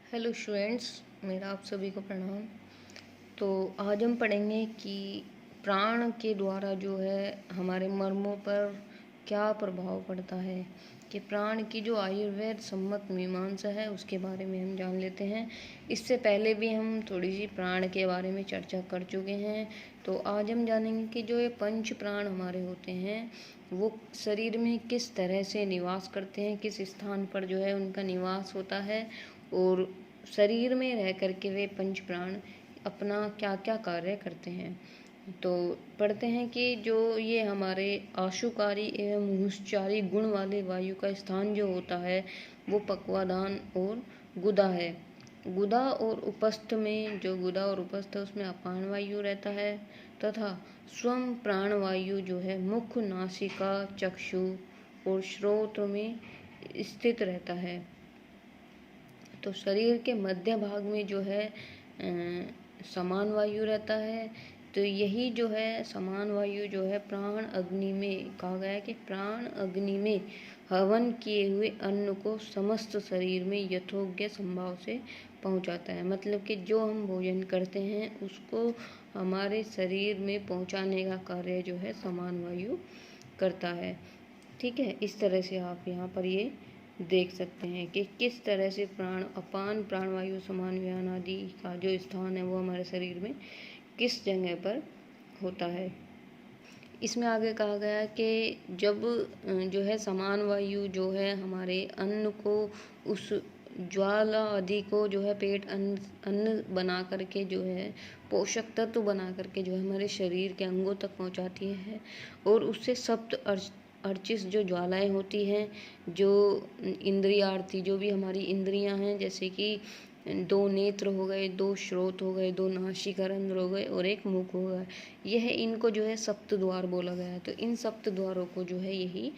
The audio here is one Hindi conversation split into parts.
हेलो स्टूडेंट्स, मेरा आप सभी को प्रणाम। तो आज हम पढ़ेंगे कि प्राण के द्वारा जो है हमारे मर्मों पर क्या प्रभाव पड़ता है। कि प्राण की जो आयुर्वेद सम्मत मीमांसा है उसके बारे में हम जान लेते हैं। इससे पहले भी हम थोड़ी सी प्राण के बारे में चर्चा कर चुके हैं। तो आज हम जानेंगे कि जो ये पंच प्राण हमारे होते हैं वो शरीर में किस तरह से निवास करते हैं, किस स्थान पर जो है उनका निवास होता है, और शरीर में रह करके वे पंच प्राण अपना क्या क्या कार्य करते हैं। तो पढ़ते हैं कि जो ये हमारे आशुकारी एवं मुहुश्चारी गुण वाले वायु का स्थान जो होता है वो पक्वादान और गुदा है। गुदा और उपस्थ में, जो गुदा और उपस्थ है उसमें अपान वायु रहता है, तथा स्वम प्राण वायु जो है मुख, नासिका, चक्षु और श्रोत्र में स्थित रहता है। तो शरीर के मध्य भाग में जो है समान वायु रहता है। तो यही जो है समान वायु जो है प्राण अग्नि में कहा गया है कि प्राण अग्नि में हवन किए हुए अन्न को समस्त शरीर में यथोग्य संभाव से पहुंचाता है। मतलब कि जो हम भोजन करते हैं उसको हमारे शरीर में पहुंचाने का कार्य जो है समान वायु करता है। ठीक है, इस तरह से आप यहाँ पर ये देख सकते हैं कि किस तरह से प्राण अपान प्राणवायु समान व्यान आदि का जो स्थान है वो हमारे शरीर में किस जगह पर होता है। इसमें आगे कहा गया कि जब जो है समान वायु जो है हमारे अन्न को उस ज्वाला आदि को जो है पेट अन्न बना करके जो है पोषक तत्व बना करके जो है हमारे शरीर के अंगों तक पहुंचाती है, और उससे सप्त अर्चिस जो ज्वालाएं होती हैं, जो इंद्रियार्थी जो भी हमारी इंद्रियां हैं, जैसे कि दो नेत्र हो गए, दो श्रोत हो गए, दो नासिकारंध्र हो गए और एक मुख हो गया, यह इनको जो है सप्त द्वार बोला गया है। तो इन सप्त द्वारों को जो है यही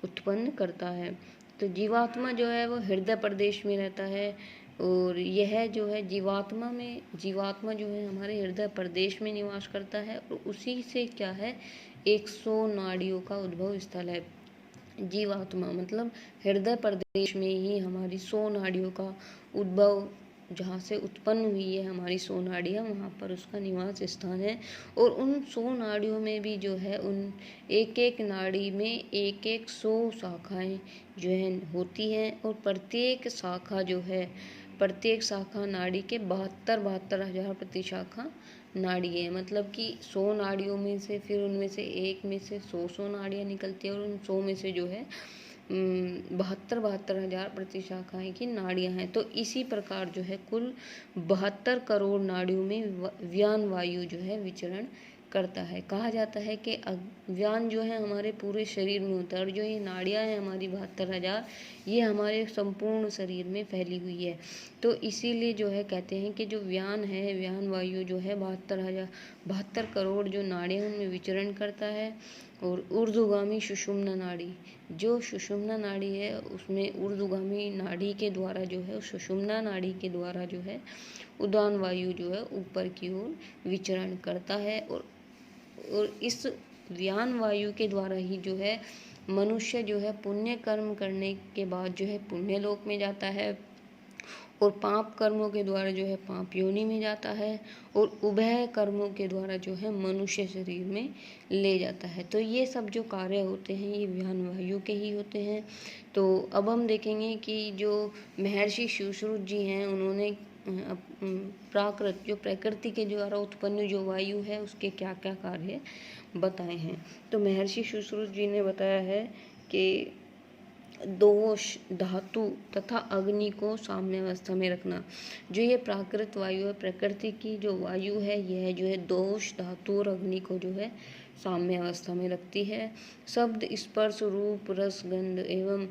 उत्पन्न करता है। तो जीवात्मा जो है वो हृदय प्रदेश में रहता है, और यह जो है जीवात्मा जो है हमारे हृदय प्रदेश में निवास करता है, और उसी से क्या है 100 नाड़ियों का उद्भव स्थल है। जीवात्मा मतलब हृदय प्रदेश में ही हमारी 100 नाड़ियों का उद्भव, जहाँ से उत्पन्न हुई है हमारी 100 नाड़ियाँ, वहाँ पर उसका निवास स्थान है। और उन 100 नाड़ियों में भी जो है उन एक एक नाड़ी में एक एक 100 शाखाएं जो है होती हैं, और प्रत्येक शाखा नाड़ी के 72 हजार प्रतिशाखा नाड़ी है। मतलब कि 100 नाड़ियों में से फिर उनमें से एक में से 100 नाड़ियाँ निकलती है, और उन 100 में से जो है 72 हजार प्रतिशाखाएं की नाड़ियां हैं। तो इसी प्रकार जो है कुल 72 करोड़ नाड़ियों में व्यान वायु जो है विचरण करता है। कहा जाता है कि व्यान जो है हमारे पूरे शरीर में होता है, और जो ये नाड़ियां हैं हमारी 72 हजार, ये हमारे संपूर्ण शरीर में फैली हुई है। तो इसीलिए जो है कहते हैं कि जो व्यान है, व्यान वायु जो है 72 करोड़ जो नाड़ियां उनमें विचरण करता है। और ऊर्ध्वगामी सुषुम्ना नाड़ी, जो सुषुम्ना नाड़ी है उसमें ऊर्ध्वगामी नाड़ी के द्वारा जो है सुषुम्ना नाड़ी के द्वारा जो है उदान वायु जो है ऊपर की ओर विचरण करता है। और इस व्यान वायु के द्वारा ही जो है मनुष्य जो है पुण्य कर्म करने के बाद जो है पुण्य लोक में जाता है, और पाप कर्मों के द्वारा जो है पाप योनि में जाता है, और उभय कर्मों के द्वारा जो है मनुष्य शरीर में ले जाता है। तो ये सब जो कार्य होते हैं ये व्यान वायु के ही होते हैं। तो अब हम देखेंगे कि जो महर्षि सुश्रुत जी हैं उन्होंने प्राकृत जो प्रकृति के द्वारा उत्पन्न जो वायु है उसके क्या क्या कार्य बताए हैं। तो महर्षि सुश्रुत जी ने बताया है कि दोष, धातु तथा अग्नि को साम्य अवस्था में रखना। जो ये प्राकृत वायु है, प्रकृति की जो वायु है, यह जो है दोष, धातु और अग्नि को जो है साम्य अवस्था में रखती है। शब्द, स्पर्श, रूप, रस, गंध एवं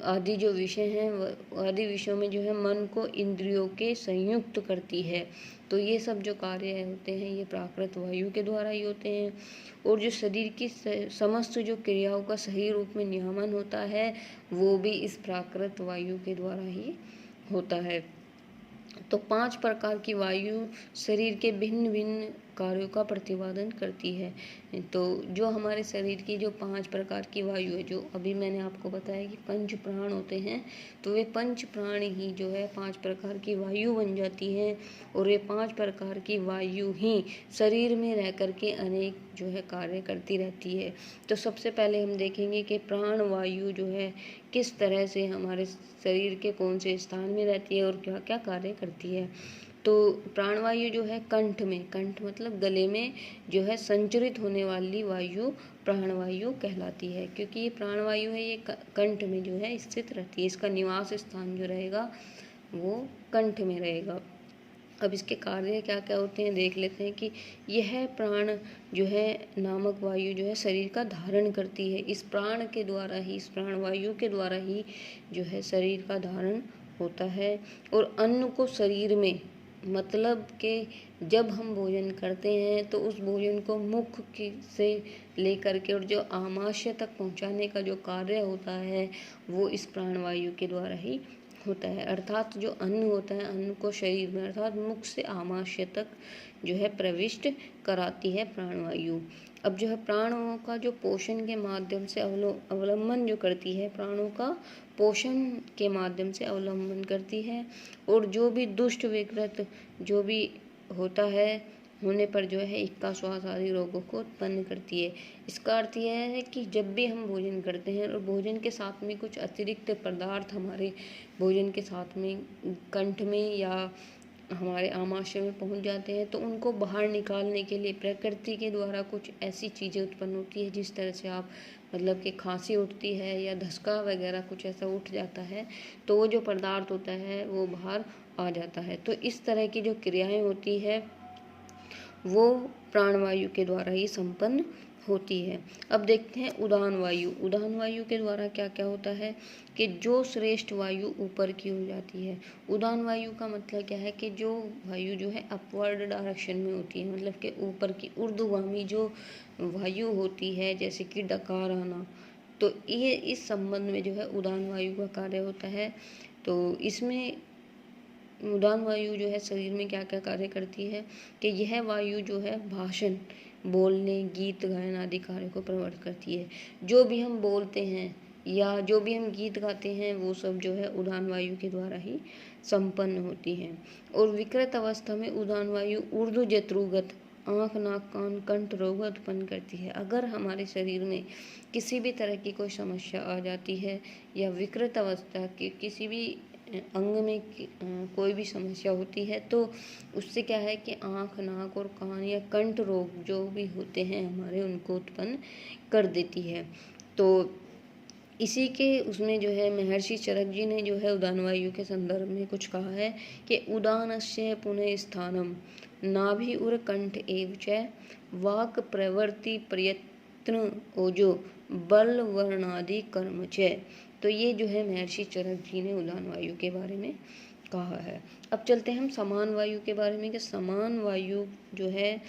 आदि जो विषय हैं आदि विषयों में जो है मन को इंद्रियों के संयुक्त करती है। तो ये सब जो कार्य होते हैं ये प्राकृत वायु के द्वारा ही होते हैं। और जो शरीर की समस्त जो क्रियाओं का सही रूप में नियमन होता है वो भी इस प्राकृत वायु के द्वारा ही होता है। तो 5 प्रकार की वायु शरीर के भिन्न भिन्न कार्यों का प्रतिपादन करती है। तो जो हमारे शरीर की जो 5 प्रकार की वायु है, जो अभी मैंने आपको बताया कि पंच प्राण होते हैं, तो वे पंच प्राण ही जो है 5 प्रकार की वायु बन जाती हैं, और ये 5 प्रकार की वायु ही शरीर में रह कर के अनेक जो है कार्य करती रहती है। तो सबसे पहले हम देखेंगे कि प्राण वायु जो है किस तरह से हमारे शरीर के कौन से स्थान में रहती है और क्या क्या कार्य करती है। तो प्राणवायु जो है कंठ मतलब गले में जो है संचरित होने वाली वायु प्राणवायु कहलाती है, क्योंकि ये प्राणवायु है, ये कंठ में जो है स्थित रहती है। इसका निवास स्थान जो रहेगा वो कंठ में रहेगा। अब इसके कार्य क्या क्या होते हैं देख लेते हैं कि यह प्राण जो है नामक वायु जो है शरीर का धारण करती है। इस प्राण के द्वारा ही, इस प्राणवायु के द्वारा ही जो है शरीर का धारण होता है। और अन्न को शरीर में, मतलब कि जब हम भोजन करते हैं तो उस भोजन को मुख से लेकर के और जो आमाशय तक पहुंचाने का जो कार्य होता है वो इस प्राणवायु के द्वारा ही होता है। अर्थात जो अन्न होता है, अन्न को शरीर में अर्थात मुख से आमाशय तक जो है प्रविष्ट कराती है प्राणवायु। अब जो है प्राणों का जो पोषण के माध्यम से अवलंबन जो करती है, प्राणों का पोषण के माध्यम से अवलंबन करती है, और जो भी दुष्ट विकृत जो भी होता है होने पर जो है इक्का श्वास आदि रोगों को उत्पन्न करती है। इसका अर्थ यह है कि जब भी हम भोजन करते हैं और भोजन के साथ में कुछ अतिरिक्त पदार्थ हमारे भोजन के साथ में कंठ में या हमारे आमाशय में पहुंच जाते हैं, तो उनको बाहर निकालने के लिए प्रकृति के द्वारा कुछ ऐसी चीज़ें उत्पन्न होती है, जिस तरह से आप मतलब कि खांसी उठती है या धसका वगैरह कुछ ऐसा उठ जाता है, तो वो जो पदार्थ होता है वो बाहर आ जाता है। तो इस तरह की जो क्रियाएं होती है वो प्राणवायु के द्वारा ही संपन्न होती है। अब देखते हैं उदान वायु। उदान वायु के द्वारा क्या क्या होता है कि जो श्रेष्ठ वायु ऊपर की हो जाती है। उदान वायु का मतलब क्या है कि जो वायु जो है अपवर्ड डायरेक्शन में होती है, मतलब कि ऊपर की ऊर्ध्वगामी जो वायु होती है, जैसे कि डकार आना, तो ये इस संबंध में जो है उदान वायु का कार्य होता है। तो इसमें उदान वायु जो है शरीर में क्या क्या कार्य करती है कि यह वायु जो है भाषण, बोलने, गीत गायन आदि कार्य को प्रवर्त करती है। जो भी हम बोलते हैं या जो भी हम गीत गाते हैं वो सब जो है उदान वायु के द्वारा ही संपन्न होती है। और विकृत अवस्था में उदान वायु ऊर्ध्व जत्रुगत आँख, नाक, कान, कंठ रोग उत्पन्न करती है। अगर हमारे शरीर में किसी भी तरह की कोई समस्या आ जाती है या विकृत अवस्था की किसी भी अंग में कोई भी समस्या होती है, तो उससे क्या है कि आँख, नाक और कान या कंठ रोग जो भी होते हैं हमारे, उनको उत्पन्न कर देती है। तो इसी के उसमें जो है महर्षि चरक जी ने जो है उदान वायु के संदर्भ में कुछ कहा है कि उदानस्य पुनः स्थानम नाभि उर कंठ एव च वाक प्रवृत्ति प्रयत्न ओजो बल वर्णादि कर्म च। तो ये जो है महर्षि चरक जी ने उदान वायु के बारे में कहा है। अब चलते हैं हम समान वायु के बारे में कि समान वायु जो है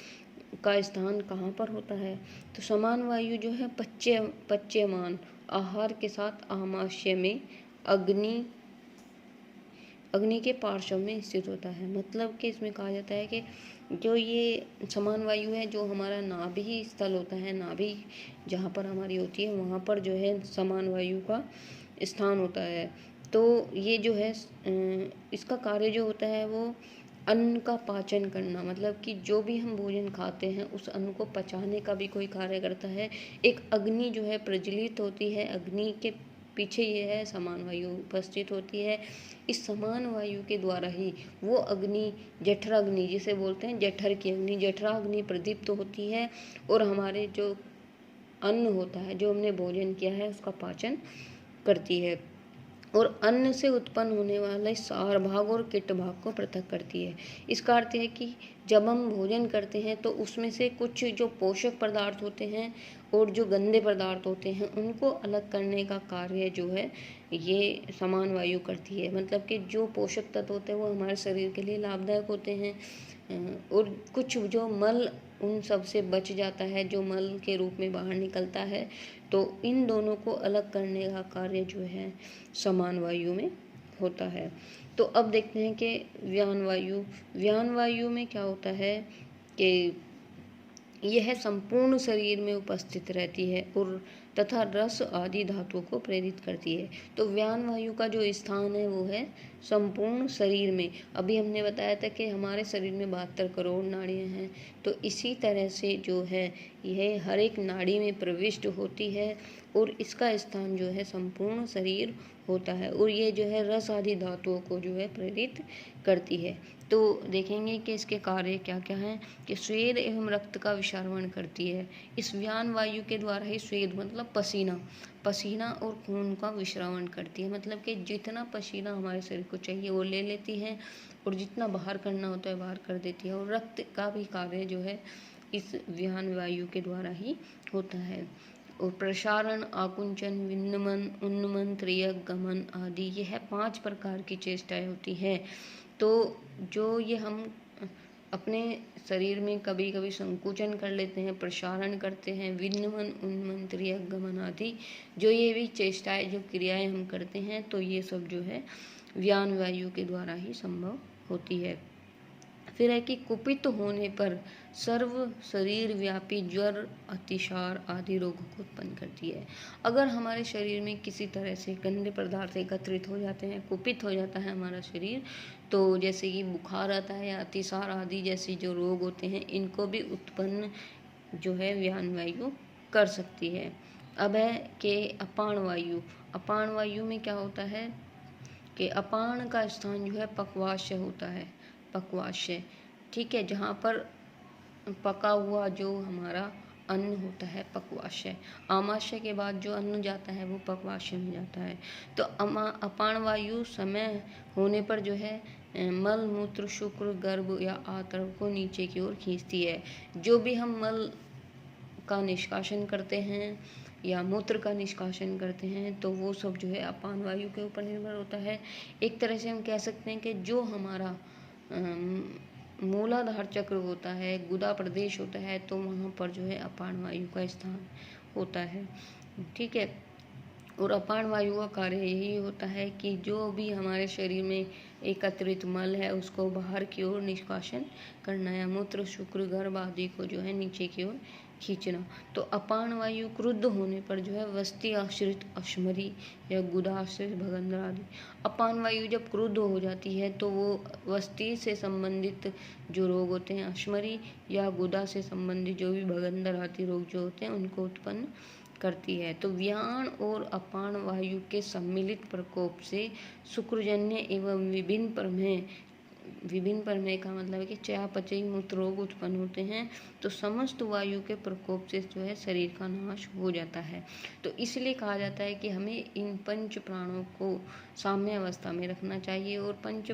का स्थान कहाँ पर होता है। तो समान वायु जो है पच्यमान आहार के साथ आमाशय में अग्नि के पार्श्व में स्थित होता है। मतलब कि इसमें कहा जाता है कि जो ये समान वायु है, जो हमारा नाभि स्थल होता है, नाभि जहाँ पर हमारी होती है वहाँ पर जो है समान वायु का स्थान होता है। तो ये जो है इसका कार्य जो होता है वो अन्न का पाचन करना, मतलब कि जो भी हम भोजन खाते हैं उस अन्न को पचाने का भी कोई कार्य करता है। एक अग्नि जो है प्रज्वलित होती है, अग्नि के पीछे ये है समान वायु उपस्थित होती है। इस समान वायु के द्वारा ही वो अग्नि, जठराग्नि जिसे बोलते हैं, जठर की अग्नि, जठराग्नि प्रदीप्त होती है और हमारे जो अन्न होता है, जो हमने भोजन किया है, उसका पाचन करती है और अन्न से उत्पन्न होने वाले सार भाग और कीट भाग को पृथक करती है। इसका अर्थ है कि जब हम भोजन करते हैं तो उसमें से कुछ जो पोषक पदार्थ होते हैं और जो गंदे पदार्थ होते हैं उनको अलग करने का कार्य जो है ये समान वायु करती है। मतलब कि जो पोषक तत्व होते हैं वो हमारे शरीर के लिए लाभदायक होते हैं और कुछ जो मल उन सब से बच जाता है, जो मल के रूप में बाहर निकलता है, तो इन दोनों को अलग करने का कार्य जो है समान वायु में होता है। तो अब देखते हैं कि व्यान वायु में क्या होता है कि यह संपूर्ण शरीर में उपस्थित रहती है और तथा रस आदि धातुओं को प्रेरित करती है। तो व्यान वायु का जो स्थान है वो है संपूर्ण शरीर में। अभी हमने बताया था कि हमारे शरीर में 72 करोड़ नाड़ियाँ हैं, तो इसी तरह से जो है यह हर एक नाड़ी में प्रविष्ट होती है और इसका स्थान जो है संपूर्ण शरीर होता है और ये जो है रस आदि धातुओं को जो है प्रेरित करती है। तो देखेंगे कि इसके कार्य क्या क्या हैं कि स्वेद एवं रक्त का विसरण करती है। इस व्यान वायु के द्वारा ही स्वेद मतलब पसीना और खून का विसरण करती है, मतलब कि जितना पसीना हमारे शरीर को चाहिए वो ले लेती है और जितना बाहर करना होता है बाहर कर देती है। और रक्त का भी कार्य जो है इस व्यान वायु के द्वारा ही होता है। और प्रसारण, आकुंचन, विन्नमन, उन्नमन, त्रियक, गमन आदि यह 5 प्रकार की चेष्टाएं होती है। तो जो ये हम अपने शरीर में कभी कभी संकुचन कर लेते हैं, प्रसारण करते हैं, विन्नमन, उन्नमन, त्रियक, गमन आदि जो ये भी चेष्टाएं जो क्रियाएं हम करते हैं, तो ये सब जो है व्यान वायु के द्वारा ही संभव होती है। फिर है कि कुपित होने पर सर्व शरीर व्यापी ज्वर, अतिसार आदि रोगों को उत्पन्न करती है। अगर हमारे शरीर में किसी तरह से गंदे पदार्थ एकत्रित हो जाते हैं, कुपित हो जाता है हमारा शरीर, तो जैसे कि बुखार आता है या अतिसार आदि जैसे जो रोग होते हैं, इनको भी उत्पन्न जो है व्यान वायु कर सकती है। अब है कि अपान वायु। अपान वायु में क्या होता है कि अपान का स्थान जो है पक्वाशय होता है, पक्वाशय, ठीक है, जहाँ पर पका हुआ जो हमारा अन्न होता है पक्वाशय। आमाशय के बाद जो अन्न जाता है वो पक्वाशय में जाता है। तो अपान वायु समय होने पर जो है मल, मूत्र, शुक्र, गर्भ या आंत्र को नीचे की ओर खींचती है। जो भी हम मल का निष्कासन करते हैं या मूत्र का निष्कासन करते हैं, तो वो सब जो है अपान वायु के ऊपर निर्भर होता है। एक तरह से हम कह सकते हैं कि जो हमारा मूलाधार चक्र होता है, गुदा प्रदेश होता है, तो वहाँ पर जो है अपान वायु का स्थान होता है, ठीक है। और अपान वायु का कार्य यही होता है कि जो भी हमारे शरीर में एकत्रित मल है उसको बाहर की ओर निष्कासन करना या मूत्र, शुक्र, गर्भ आदि को जो है नीचे की ओर खींचना। तो अपान वायु क्रुद्ध होने पर जो है वस्ती आश्रित अश्मरी या गुदा आश्रित भगंदर आदि। अपान वायु जब क्रुद्ध हो जाती है तो वो वस्ती से संबंधित जो रोग होते हैं, अश्मरी या गुदा से संबंधित जो भी भगंदर आदि रोग जो होते हैं उनको उत्पन्न करती है। तो व्यान और अपान वायु के सम्मिलित प्रकोप से शुक्रजन्य एवं विभिन्न प्रमेय का मतलब है कि चयापचयी मूत्र रोग उत्पन्न होते हैं। तो समस्त वायु के प्रकोप से जो है शरीर का नाश हो जाता है। तो इसलिए कहा जाता है कि हमें इन पंच प्राणों को साम्य अवस्था में रखना चाहिए और पंच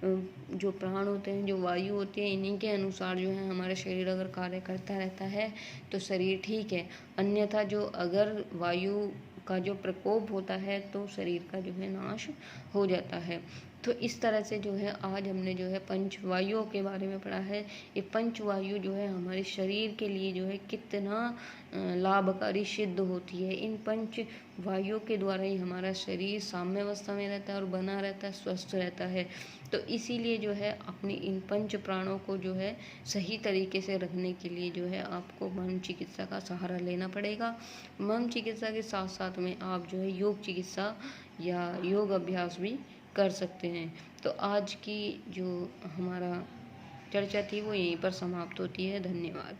जो प्राण होते हैं, जो वायु होती है, इन्हीं के अनुसार जो है हमारा शरीर अगर कार्य करता रहता है तो शरीर ठीक है। अन्यथा जो अगर वायु का जो प्रकोप होता है तो शरीर का जो है नाश हो जाता है। तो इस तरह से जो है आज हमने जो है पंच वायुओं के बारे में पढ़ा है। ये पंच वायु जो है हमारे शरीर के लिए जो है कितना लाभकारी सिद्ध होती है। इन पंच वायुओं के द्वारा ही हमारा शरीर साम्य अवस्था में रहता है और बना रहता है, स्वस्थ रहता है। तो इसीलिए जो है अपनी इन पंच प्राणों को जो है सही तरीके से रखने के लिए जो है आपको मन चिकित्सा का सहारा लेना पड़ेगा। मन चिकित्सा के साथ साथ में आप जो है योग चिकित्सा या योग अभ्यास भी कर सकते हैं। तो आज की जो हमारा चर्चा थी वो यहीं पर समाप्त होती है। धन्यवाद।